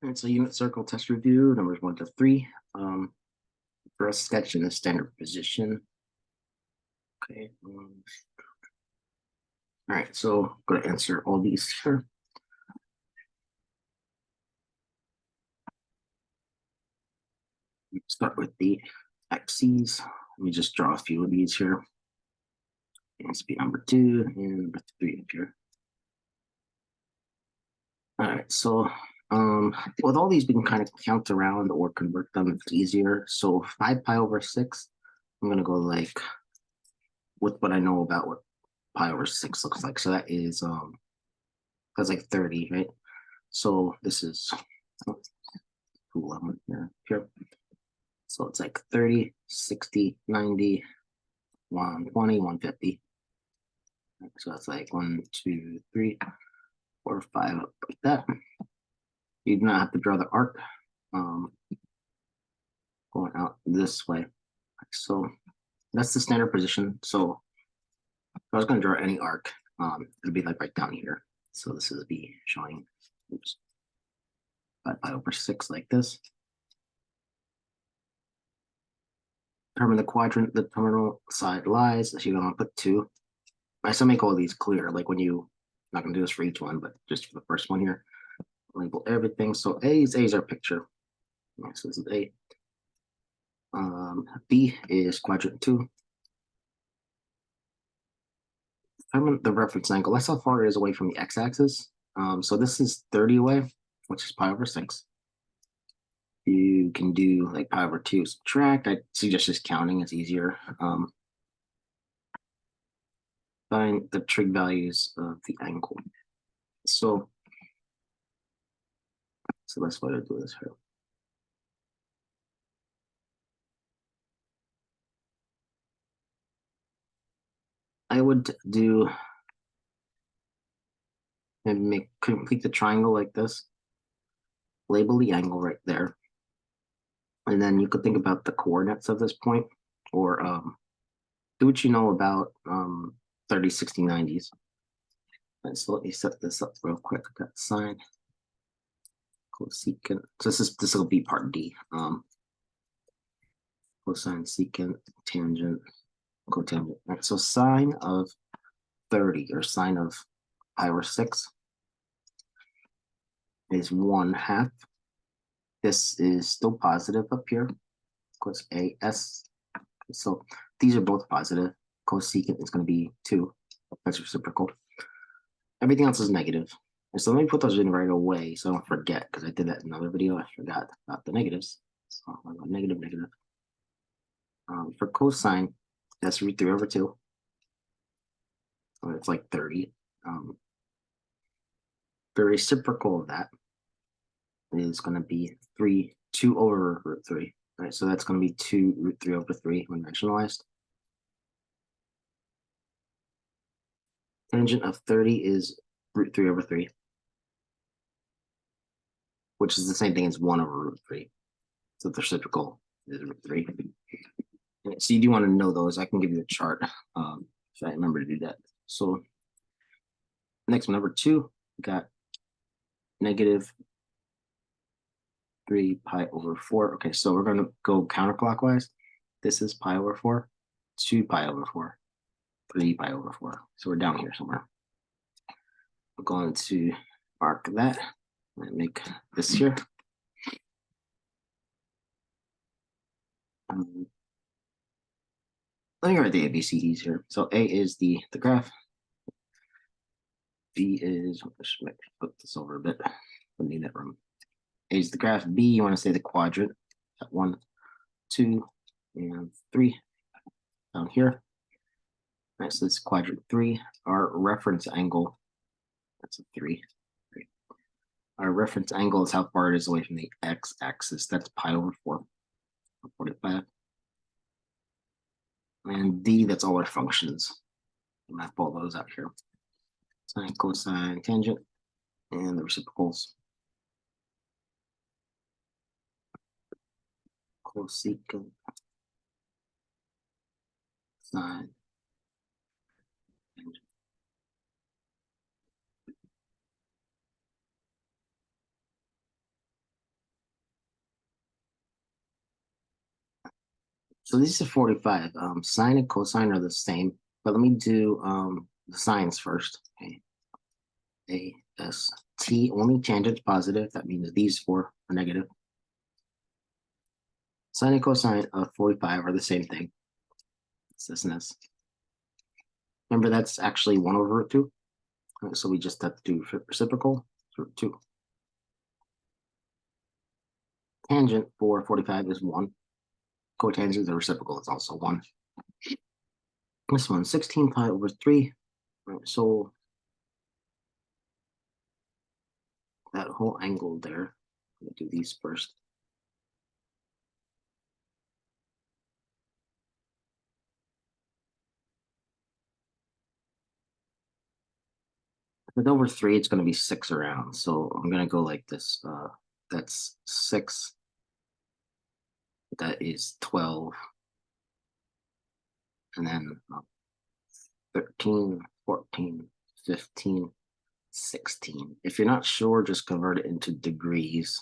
And so unit circle test review, numbers 1 to 3. For a sketch in the standard position. Okay. All right, so I'm going to answer all these here. Start with the axes. Let me just draw a few of these here. And speed number 2 and number 3 up here. All right, so with all these, we can kind of count around or convert them. It's easier. So 5 pi over 6, I'm going to go like with what I know about what pi over 6 looks like. So that is that's like 30, right? So this is 11 here. So it's like 30, 60, 90, 120, 150. So that's like 1, 2, 3, 4, 5, like that. You do not have to draw the arc going out this way. So that's the standard position. So if I was going to draw any arc, it'd be like right down here. So this is be showing, oops, 5 pi over 6 like this. Determine the quadrant the terminal side lies. So you're going to put 2. I still make all these clear, like when you, I'm not going to do this for each one, but just for the first one here, label everything. So A is our picture. So this is A. B is quadrant 2. Determine the reference angle. That's how far it is away from the x-axis. So this is 30 away, which is pi over 6. You can do like pi over 2 subtract. I suggest just counting, it's easier. Find the trig values of the angle. So that's what I do this here. I would do and complete the triangle like this. Label the angle right there. And then you could think about the coordinates of this point, or do what you know about 30, 60, 90s. And so let me set this up real quick. I got sine, cosecant. So this will be part D. Cosine, secant, tangent, cotangent. All right, so sine of 30 or sine of pi over 6 is 1/2. This is still positive up here. Cos AS. So these are both positive. Cosecant is going to be 2. That's reciprocal. Everything else is negative. And so let me put those in right away so I don't forget, because I did that in another video. I forgot about the negatives. So I'm going negative, negative. For cosine, that's root 3 over 2. So it's like 30. The reciprocal of that is going to be 2 over root 3. All right, so that's going to be 2 root 3 over 3 when dimensionalized. Tangent of 30 is root 3 over 3, which is the same thing as 1 over root 3. So the reciprocal is root 3. So you do want to know those. I can give you a chart if I remember to do that. So next one, number 2, we got negative 3 pi over 4. Okay, so we're going to go counterclockwise. This is pi over 4, 2 pi over 4, 3 pi over 4. So we're down here somewhere. We're going to mark that and make this here. Let me write the ABCDs here. So A is the graph. B is, let's flip this over a bit. I need that room. A is the graph. B, you want to say the quadrant at 1, 2, and 3 down here. All right, so this is quadrant 3. Our reference angle, that's a 3. Our reference angle is how far it is away from the x-axis. That's pi over 4, 45. And D, that's all our functions. I'll map all those out here. Sine, cosine, tangent, and the reciprocals. Cosecant, sine, tangent. So this is 45. Sine and cosine are the same, but let me do the sines first. Okay. A S T, only tangent positive. That means these four are negative. Sine and cosine of 45 are the same thing. It's this and this. Remember, that's actually 1 over root 2. So we just have to do reciprocal root 2. Tangent for 45 is 1. Cotangent, the reciprocal, is also 1. This one, 16 pi over 3. Right, so that whole angle there, I'm going to do these first. With over 3, it's going to be 6 around. So I'm going to go like this. That's 6. That is 12. And then 13, 14, 15, 16. If you're not sure, just convert it into degrees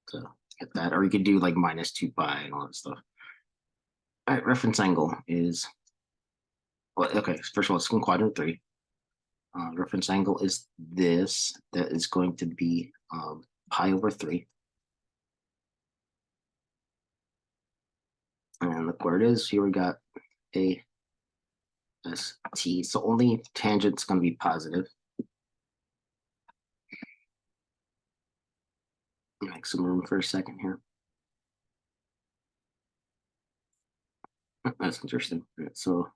to get that. Or you could do like minus 2 pi and all that stuff. All right, reference angle is, well, okay, first of all, it's in quadrant 3. Reference angle is this. That is going to be pi over 3. And look where it is. Here we got A S T. So only tangent's going to be positive. Make some room for a second here. That's interesting. Right, so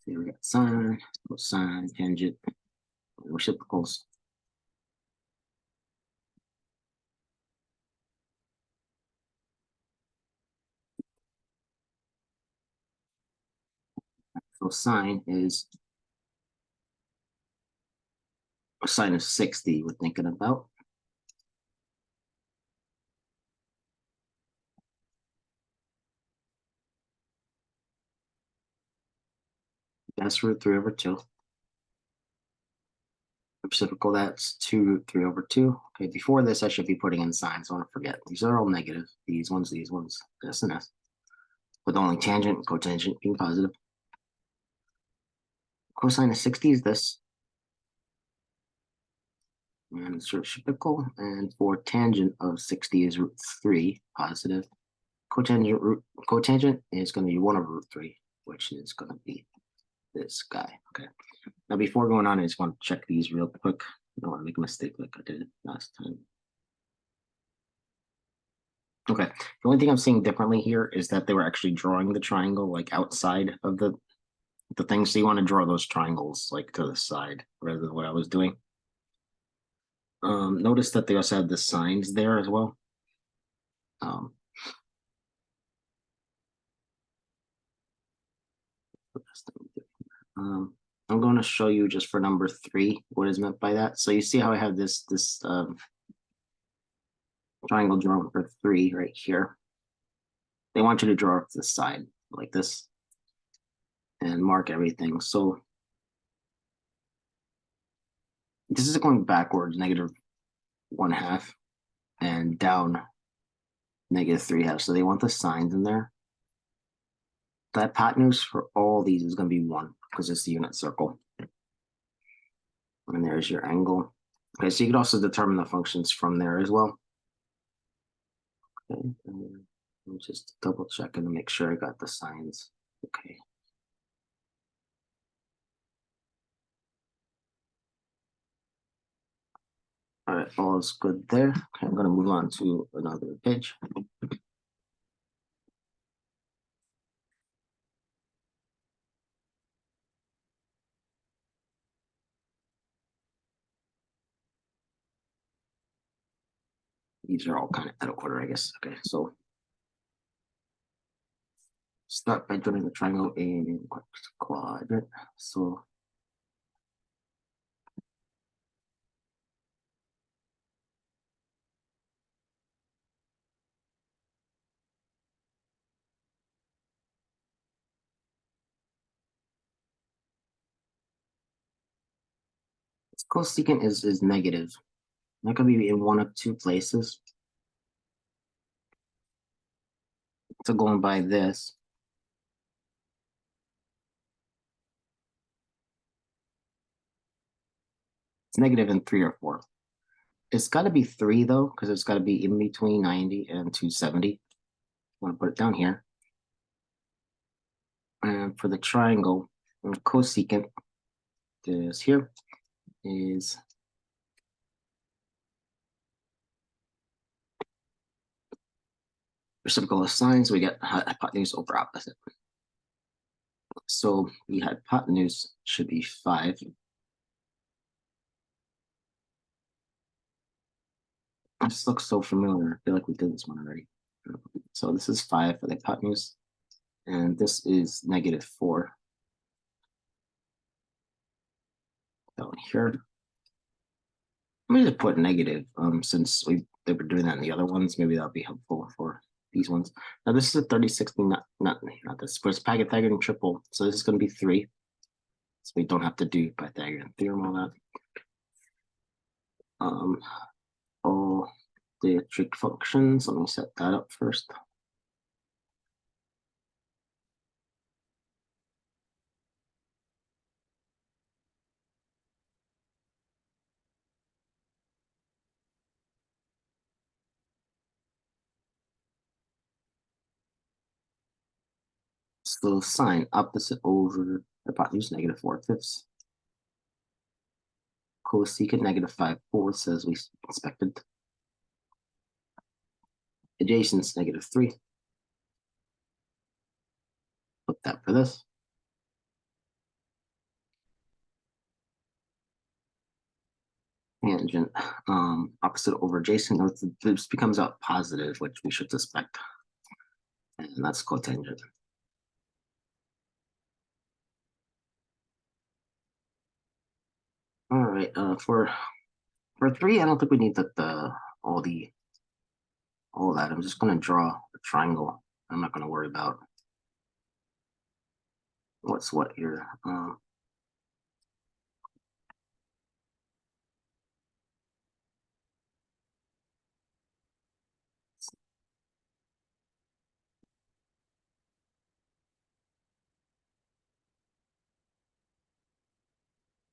here we got sine, cosine, tangent, reciprocals. So sine is a sine of 60 we're thinking about. That's root 3 over 2. Reciprocal, that's 2 root 3 over 2. Okay, before this, I should be putting in signs. I don't forget. These are all negative. These ones, this and this. With only tangent and cotangent being positive. Cosine of 60 is this. And it's reciprocal. And for tangent of 60 is root 3, positive. Cotangent is going to be 1 over root 3, which is going to be this guy. Okay. Now, before going on, I just want to check these real quick. I don't want to make a mistake like I did last time. Okay. The only thing I'm seeing differently here is that they were actually drawing the triangle like outside of the thing. So you want to draw those triangles like to the side rather than what I was doing. Notice that they also have the signs there as well. I'm going to show you just for number 3 what is meant by that. So you see how I have this triangle drawn for 3 right here. They want you to draw it to the side like this and mark everything. So this is going backwards, negative 1/2, and down negative 3/2. So they want the signs in there. The hypotenuse for all these is going to be 1 because it's the unit circle. And there's your angle. Okay, so you could also determine the functions from there as well. Okay, and I'm just double checking to make sure I got the signs. Okay. All right, all is good there. Okay, I'm going to move on to another page. These are all kind of out of order, I guess. Okay, so start by drawing the triangle in quadrant. So cosecant is negative. That could be in one of 2 places. So going by this, it's negative in 3 or 4. It's got to be 3 though, because it's got to be in between 90 and 270. I'm going to put it down here. And for the triangle, cosecant is here is reciprocal of sine, so we get hypotenuse over opposite. So the hypotenuse should be 5. This looks so familiar. I feel like we did this one already. So this is 5 for the hypotenuse, and this is negative 4 down here. I'm going to put negative since they were doing that in the other ones. Maybe that'll be helpful for these ones. Now this is a 3060, not this, but it's Pythagorean triple. So this is going to be 3. So we don't have to do Pythagorean theorem on that. All the trig functions. Let me set that up first. So sine opposite over hypotenuse negative 4/5. Cosecant negative 5/4 as we expected. Adjacent's negative 3. Put that for this. Tangent opposite over adjacent. This becomes a positive, which we should suspect. And that's cotangent. All right, for 3, I don't think we need all that. I'm just gonna draw a triangle. I'm not gonna worry about what's what here.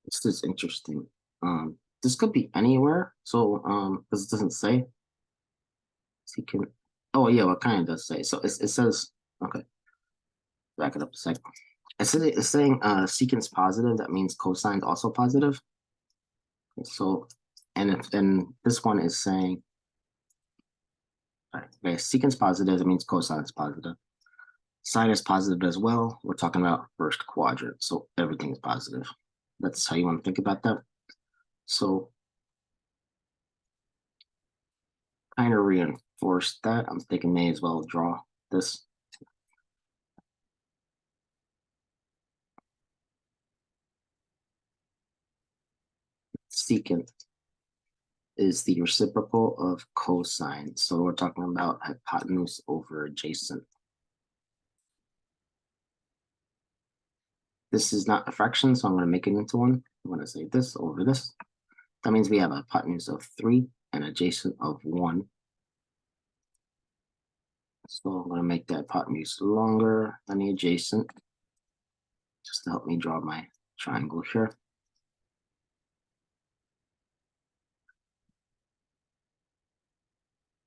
This is interesting. This could be anywhere. So because it doesn't say. So you can. Oh yeah, well, it kind of does say. So it says okay. Back it up a sec. It's saying secant's positive. That means cosine's also positive. So and this one is saying okay, secant's positive. That means cosine is positive. Sine is positive as well. We're talking about first quadrant, so everything is positive. That's how you want to think about that. So kind of reinforce that. I'm thinking may as well draw this. Secant is the reciprocal of cosine. So we're talking about hypotenuse over adjacent. This is not a fraction, so I'm going to make it into one. I'm going to say this over this. That means we have a hypotenuse of 3 and adjacent of 1. So I'm going to make that hypotenuse longer than the adjacent, just to help me draw my triangle here.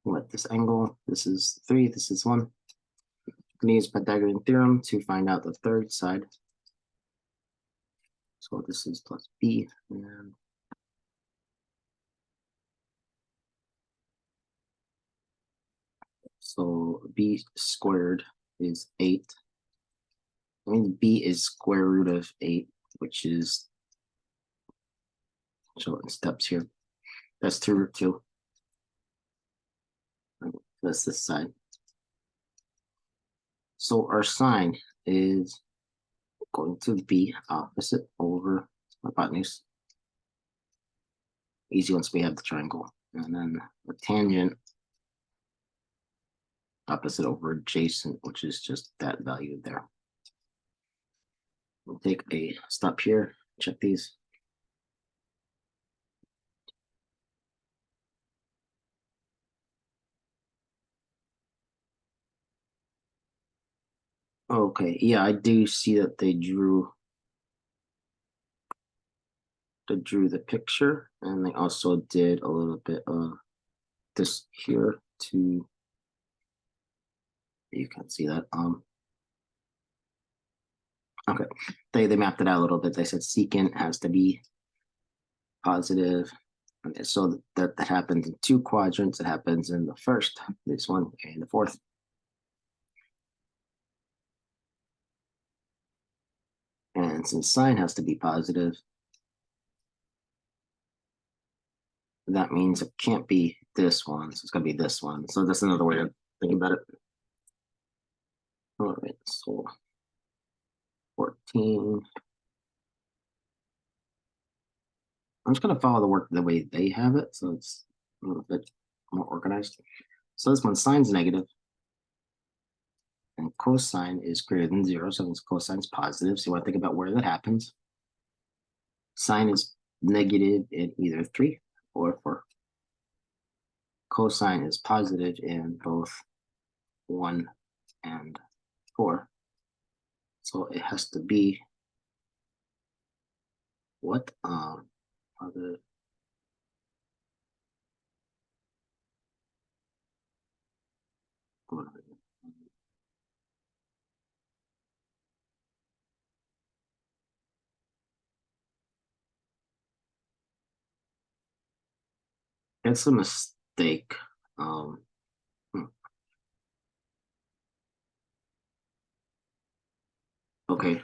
With this angle, this is 3, this is 1. I'm going to use Pythagorean theorem to find out the third side. So this is plus b, and so b squared is 8. I mean, b is square root of 8, which is shown in steps here. That's 2 root 2. That's this side. So our sine is going to be opposite over hypotenuse. Easy once we have the triangle. And then the tangent opposite over adjacent, which is just that value there. We'll take a stop here, check these. Okay, yeah, I do see that they drew the picture, and they also did a little bit of this here to, you can see that. Okay, they mapped it out a little bit. They said secant has to be positive. Okay, so that happens in two quadrants. It happens in the first, this one, and the fourth. And since sine has to be positive, that means it can't be this one. So it's going to be this one. So that's another way to think about it. All right, so 14. I'm just going to follow the work the way they have it. So it's a little bit more organized. So this one, sine's negative, and cosine is greater than 0. So this cosine's positive. So you want to think about where that happens. Sine is negative in either 3 or 4. Cosine is positive in both 1 and 4. So it has to be what? Other. It's a mistake. Hmm. Okay,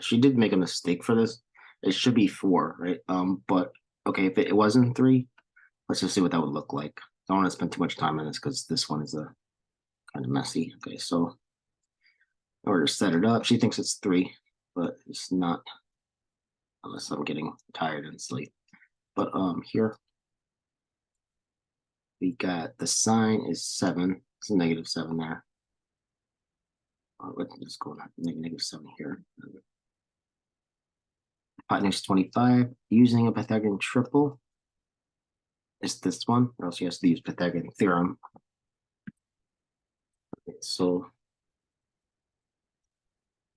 she did make a mistake for this. It should be 4, right? But okay, if it wasn't 3, let's just see what that would look like. I don't want to spend too much time on this because this one is a kind of messy. Okay, so in order to set it up, she thinks it's 3, but it's not, unless I'm getting tired and sleep. But here we got the sine is 7. It's a -7 there. Let's just go -7 here. Hypotenuse 25, using a Pythagorean triple is this one, or else you have to use Pythagorean theorem. Okay, so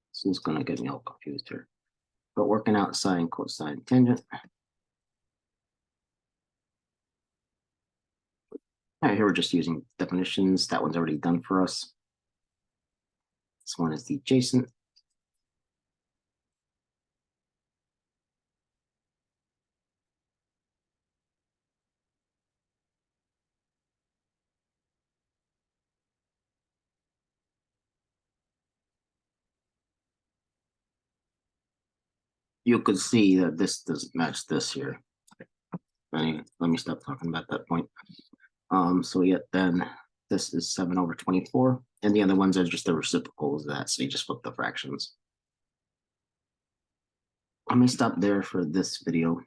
this is going to get me all confused here. But working out sine, cosine, tangent. All right, here we're just using definitions. That one's already done for us. This one is the adjacent. You could see that this doesn't match this here. Anyway, let me stop talking about that point. So yeah, then this is 7/24, and the other ones are just the reciprocals of that, so you just flip the fractions. I'm gonna stop there for this video.